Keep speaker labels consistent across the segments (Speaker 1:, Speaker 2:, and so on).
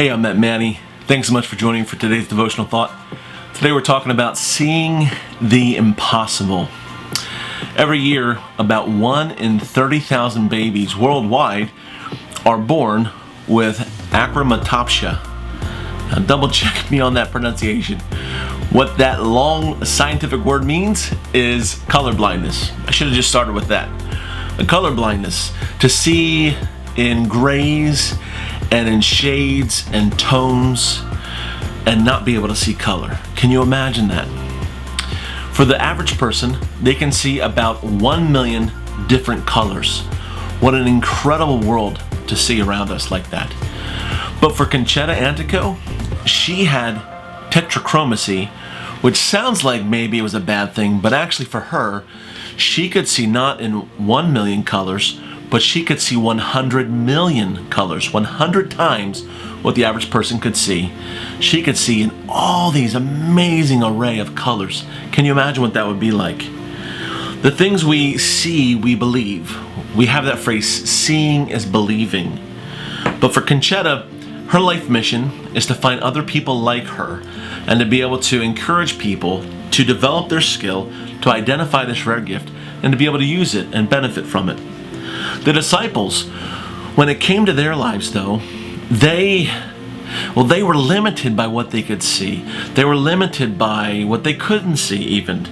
Speaker 1: Hey, I'm Matt Manny. Thanks so much for joining for today's devotional thought. Today we're talking about seeing the impossible. Every year, about 1 in 30,000 babies worldwide are born with achromatopsia. Now, double check me on that pronunciation. What that long scientific word means is color blindness. I should have just started with that. The color blindness, to see in grays and in shades and tones and not be able to see color. Can you imagine that? For the average person, they can see about 1 million different colors. What an incredible world to see around us like that. But for Conchetta Antico, she had tetrachromacy, which sounds like maybe it was a bad thing, but actually for her, she could see not in 1 million colors, but she could see 100 million colors, 100 times what the average person could see. She could see in all these amazing array of colors. Can you imagine what that would be like? The things we see, we believe. We have that phrase, seeing is believing. But for Conchetta, her life mission is to find other people like her and to be able to encourage people to develop their skill, to identify this rare gift, and to be able to use it and benefit from it. The disciples, when it came to their lives though, they were limited by what they could see. They were limited by what they couldn't see even.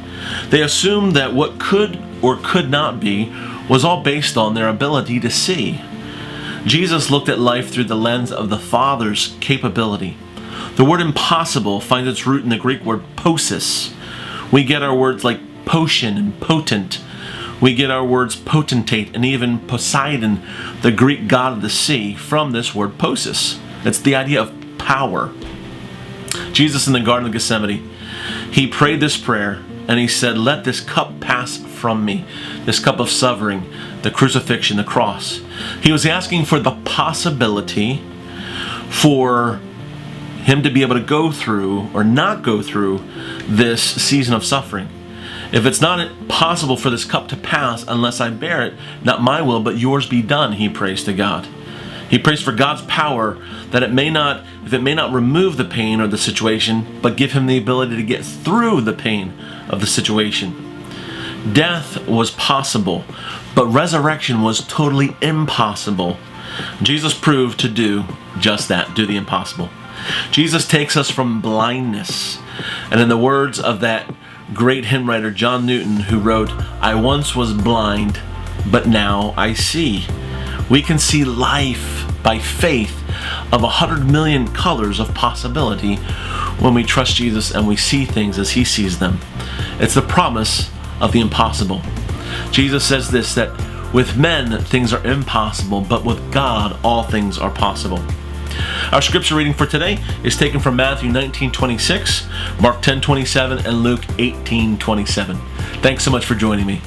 Speaker 1: They assumed that what could or could not be was all based on their ability to see. Jesus looked at life through the lens of the Father's capability. The word impossible finds its root in the Greek word posis. We get our words like potion and potent. We get our words potentate and even Poseidon, the Greek god of the sea, from this word posis. It's the idea of power. Jesus in the Garden of Gethsemane, he prayed this prayer and he said, "Let this cup pass from me," this cup of suffering, the crucifixion, the cross. He was asking for the possibility for him to be able to go through or not go through this season of suffering. If it's not possible for this cup to pass unless I bear it, not my will, but yours be done, he prays to God. He prays for God's power that it may not remove the pain or the situation, but give him the ability to get through the pain of the situation. Death was possible, but resurrection was totally impossible. Jesus proved to do just that, do the impossible. Jesus takes us from blindness, and in the words of that great hymn writer John Newton, who wrote, "I once was blind, but now I see." We can see life by faith of 100 million colors of possibility when we trust Jesus and we see things as he sees them. It's the promise of the impossible. Jesus says this, that with men things are impossible, but with God all things are possible. Our scripture reading for today is taken from Matthew 19:26, Mark 10:27, and Luke 18:27. Thanks so much for joining me.